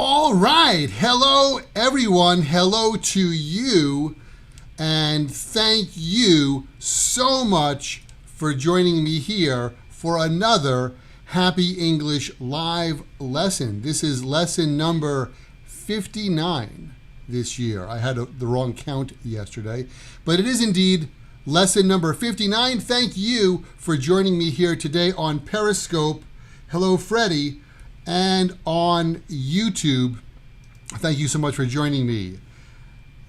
All right. Hello, everyone. Hello to you. And thank you so much for joining me here for another Happy English live lesson. This is lesson number 59 this year. I had the wrong count yesterday, but it is indeed lesson number 59. Thank you for joining me here today on Periscope. Hello, Freddie. And on YouTube, thank you so much for joining me.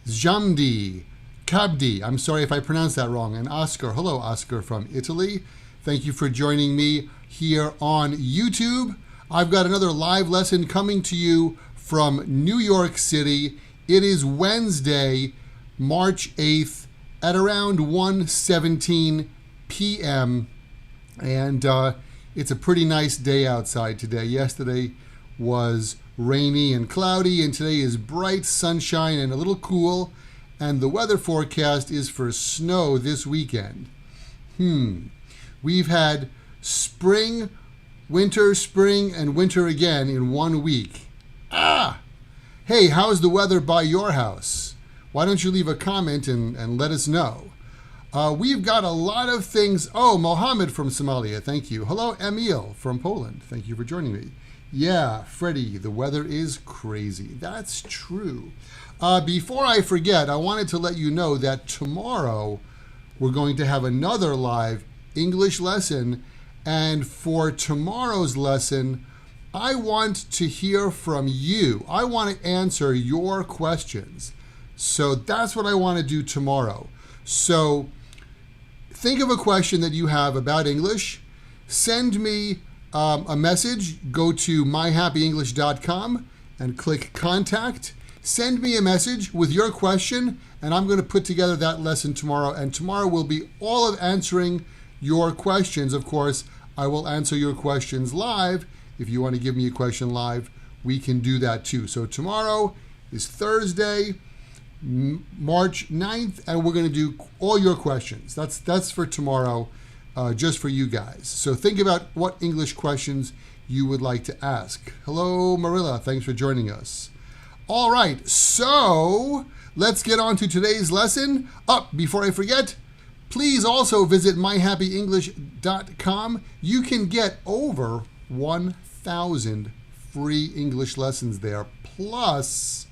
Jamdi, Kabdi, I'm sorry if I pronounced that wrong, and Oscar, hello Oscar from Italy. Thank you for joining me here on YouTube. I've got another live lesson coming to you from New York City. It is Wednesday, March 8th at around 1:17 p.m. And it's a pretty nice day outside today. Yesterday was rainy and cloudy, and today is bright sunshine and a little cool. And the weather forecast is for snow this weekend. We've had spring, and winter again in 1 week. Hey, how's the weather by your house? Why don't you leave a comment and let us know? We've got a lot of things. Oh, Mohammed from Somalia, thank you. Hello, Emil from Poland. Thank you for joining me. Yeah, Freddie, the weather is crazy. That's true. Before I forget, I wanted to let you know that tomorrow we're going to have another live English lesson. And for tomorrow's lesson, I want to hear from you. I want to answer your questions. So that's what I want to do tomorrow. So think of a question that you have about English. Send me a message. Go to myhappyenglish.com and click contact. Send me a message with your question, and I'm going to put together that lesson tomorrow. And tomorrow will be all of answering your questions. Of course, I will answer your questions live. If you want to give me a question live, we can do that too. So tomorrow is Thursday, March 9th, and we're going to do all your questions. That's for tomorrow, just for you guys. So think about what English questions you would like to ask. Hello, Marilla. Thanks for joining us. All right, so let's get on to today's lesson. Before I forget, please also visit myhappyenglish.com. You can get over 1,000 free English lessons there. Plus,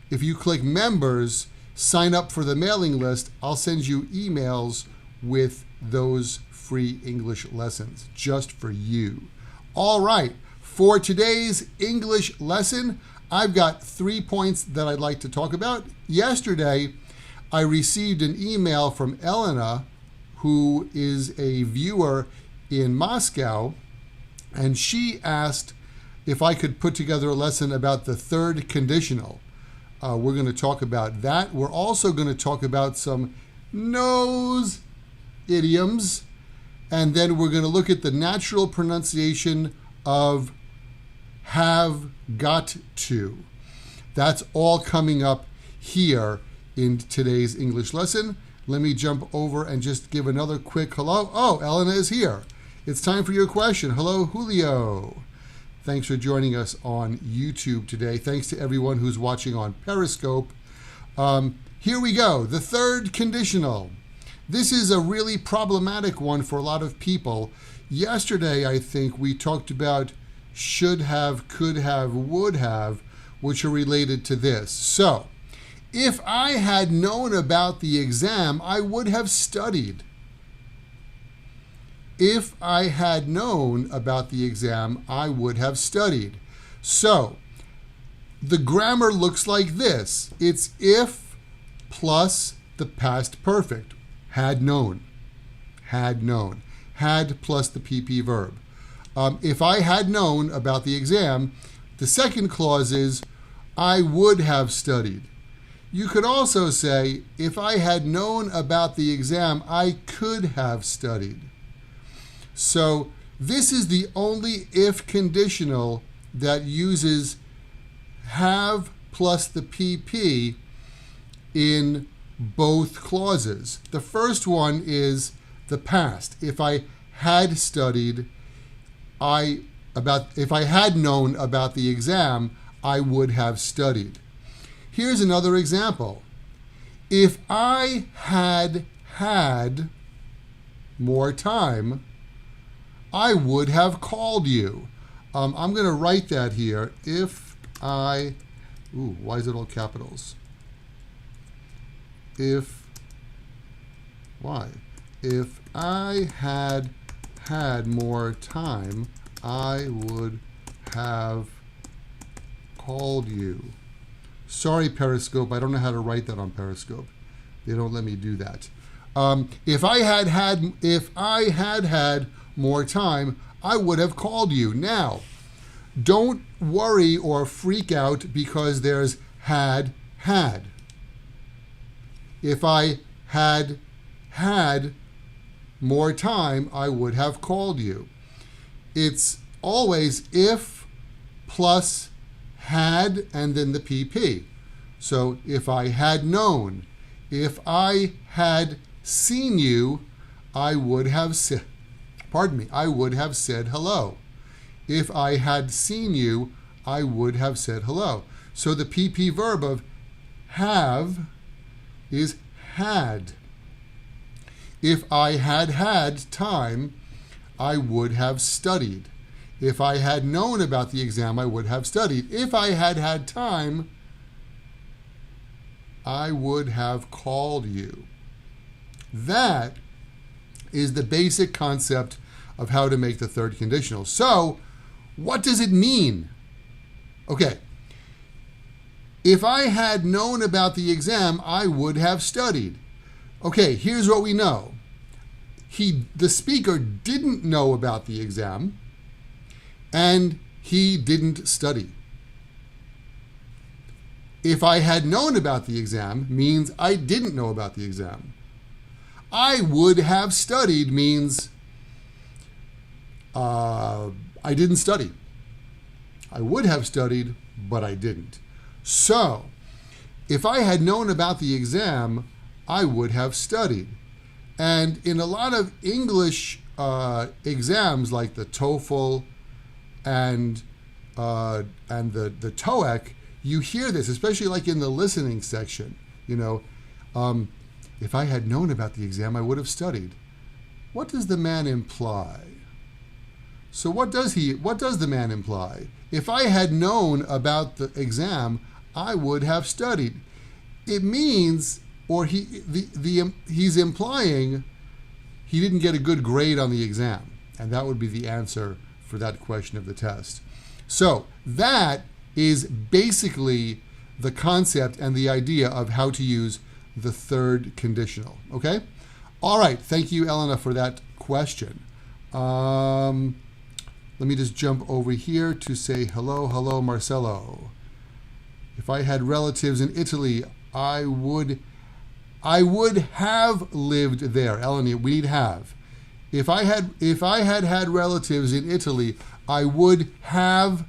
if you click members, sign up for the mailing list, I'll send you emails with those free English lessons just for you. All right, for today's English lesson, I've got 3 points that I'd like to talk about. Yesterday, I received an email from Elena, who is a viewer in Moscow, and she asked if I could put together a lesson about the third conditional. We're going to talk about that. We're also going to talk about some nose idioms, and then we're going to look at the natural pronunciation of have got to. That's all coming up here in today's English lesson. Let me jump over and just give another quick hello. Oh, Elena is here. It's time for your question. Hello, Julio. Thanks for joining us on YouTube today. Thanks to everyone who's watching on Periscope. Here we go. The third conditional. This is a really problematic one for a lot of people. Yesterday, I think we talked about should have, could have, would have, which are related to this. So, if I had known about the exam, I would have studied. If I had known about the exam, I would have studied. So, the grammar looks like this. It's if plus the past perfect. Had known. Had known. Had plus the PP verb. If I had known about the exam, the second clause is I would have studied. You could also say, if I had known about the exam, I could have studied. So this is the only if conditional that uses have plus the PP in both clauses. The first one is the past. If I had studied, if I had known about the exam, I would have studied. Here's another example. If I had had more time, I would have called you. I'm going to write that here. If I, why is it all capitals? Why? If I had had more time, I would have called you. Sorry, Periscope, I don't know how to write that on Periscope. They don't let me do that. If I had had more time, I would have called you. Now, don't worry or freak out because there's had. If I had had more time, I would have called you. It's always if plus had and then the PP. So if I had known, if I had seen you, I would have said, I would have said hello. If I had seen you, I would have said hello. So the PP verb of have is had. If I had had time, I would have studied. If I had known about the exam, I would have studied. If I had had time, I would have called you. That is the basic concept of how to make the third conditional. So, what does it mean? Okay. If I had known about the exam, I would have studied. Okay, here's what we know. The speaker didn't know about the exam, and he didn't study. If I had known about the exam means I didn't know about the exam. I would have studied means I didn't study. I would have studied, but I didn't. So, if I had known about the exam, I would have studied. And in a lot of English exams like the TOEFL and the TOEIC, you hear this, especially like in the listening section. If I had known about the exam, I would have studied. What does the man imply? So what does the man imply? If I had known about the exam, I would have studied. It means, or he's implying he didn't get a good grade on the exam. And that would be the answer for that question of the test. So that is basically the concept and the idea of how to use the third conditional. Okay? All right. Thank you, Elena, for that question. Let me just jump over here to say hello, Marcelo. If I had relatives in Italy, I would have lived there. Eleni, we need have. If I had relatives in Italy, I would have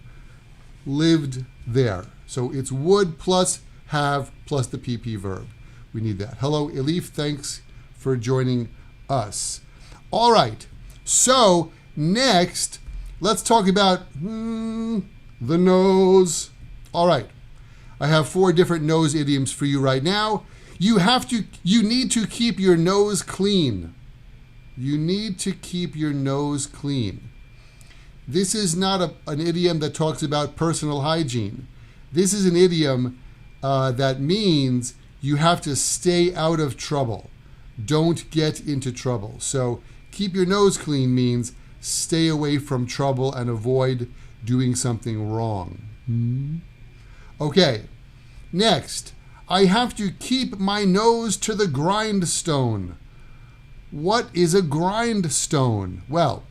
lived there. So it's would plus have plus the PP verb. We need that. Hello, Elif. Thanks for joining us. All right. So next, let's talk about the nose. All right. I have 4 different nose idioms for you right now. You need to keep your nose clean. You need to keep your nose clean. This is not an idiom that talks about personal hygiene. This is an idiom that means you have to stay out of trouble. Don't get into trouble. So keep your nose clean means stay away from trouble and avoid doing something wrong. Okay, next. I have to keep my nose to the grindstone. What is a grindstone? Well,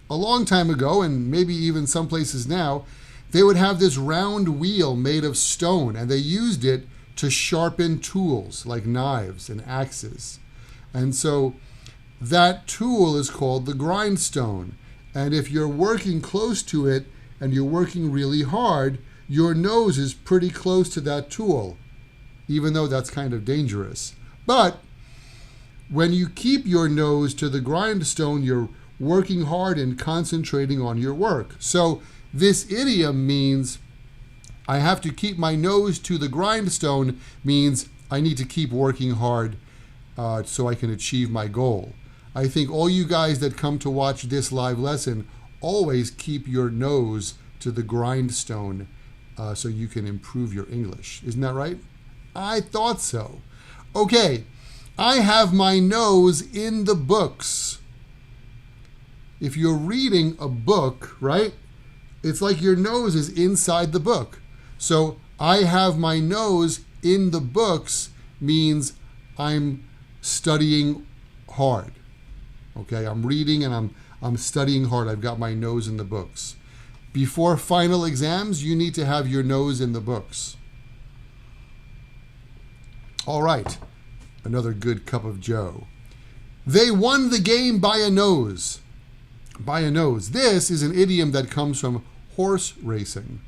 a long time ago, and maybe even some places now, they would have this round wheel made of stone, and they used it to sharpen tools like knives and axes. And so that tool is called the grindstone. And if you're working close to it and you're working really hard, your nose is pretty close to that tool, even though that's kind of dangerous. But when you keep your nose to the grindstone, you're working hard and concentrating on your work. So this idiom means I have to keep my nose to the grindstone means I need to keep working hard so I can achieve my goal. I think all you guys that come to watch this live lesson always keep your nose to the grindstone so you can improve your English. Isn't that right? I thought so. Okay, I have my nose in the books. If you're reading a book, right, it's like your nose is inside the book. So I have my nose in the books means I'm studying hard. Okay, I'm reading and I'm studying hard. I've got my nose in the books. Before final exams, you need to have your nose in the books. All right, another good cup of joe. They won the game by a nose. By a nose. This is an idiom that comes from horse racing.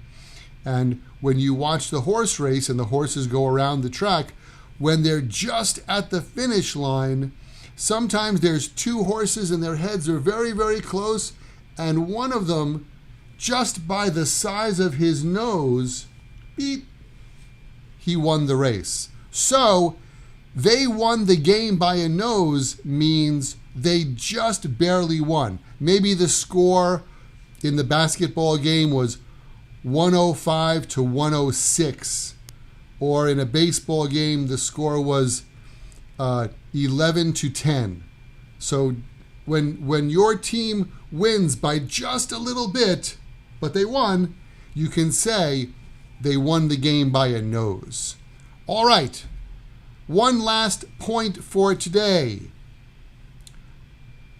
And when you watch the horse race and the horses go around the track, when they're just at the finish line, sometimes there's two horses and their heads are very, very close, and one of them, just by the size of his nose, beep, he won the race. So they won the game by a nose means they just barely won. Maybe the score in the basketball game was 105 to 106. Or in a baseball game, the score was 11 to 10. So when your team wins by just a little bit, but they won, you can say they won the game by a nose. All right, one last point for today.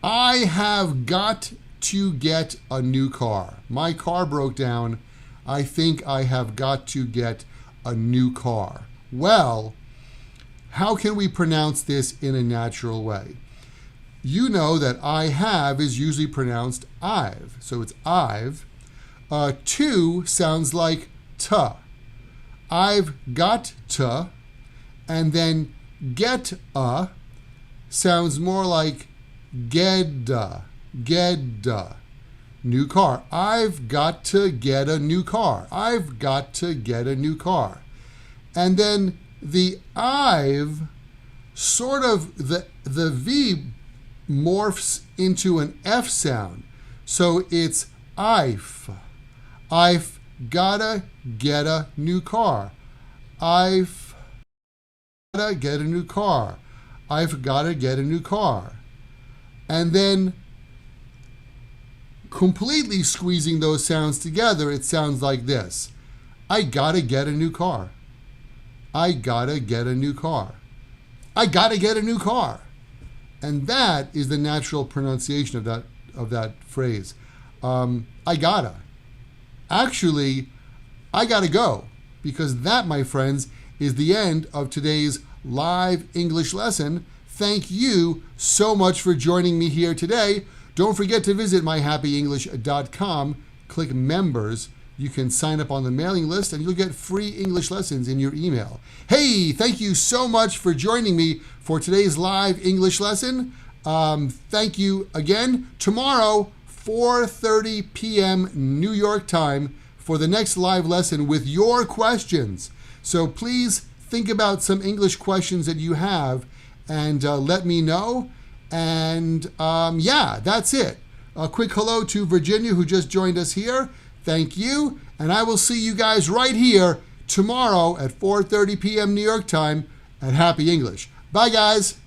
I have got to get a new car. My car broke down. I think I have got to get a new car. Well, how can we pronounce this in a natural way? You know that I have is usually pronounced I've. So it's I've. To sounds like ta. I've got to, and then get a sounds more like gedda, gedda. New car. I've got to get a new car. I've got to get a new car. And then the I've, sort of the V morphs into an F sound. So it's I've. I've gotta get a new car. I've gotta get a new car. I've gotta get a new car. And then completely squeezing those sounds together, it sounds like this. I gotta get a new car. I gotta get a new car. I gotta get a new car. And that is the natural pronunciation of that phrase. I gotta. Actually, I gotta go, because that, my friends, is the end of today's live English lesson. Thank you so much for joining me here today. Don't forget to visit myhappyenglish.com, click members. You can sign up on the mailing list and you'll get free English lessons in your email. Hey, thank you so much for joining me for today's live English lesson. Thank you again. Tomorrow, 4:30 p.m. New York time for the next live lesson with your questions. So please think about some English questions that you have and let me know. And yeah, that's it. A quick hello to Virginia who just joined us here. Thank you. And I will see you guys right here tomorrow at 4:30 p.m. New York time at Happy English. Bye, guys.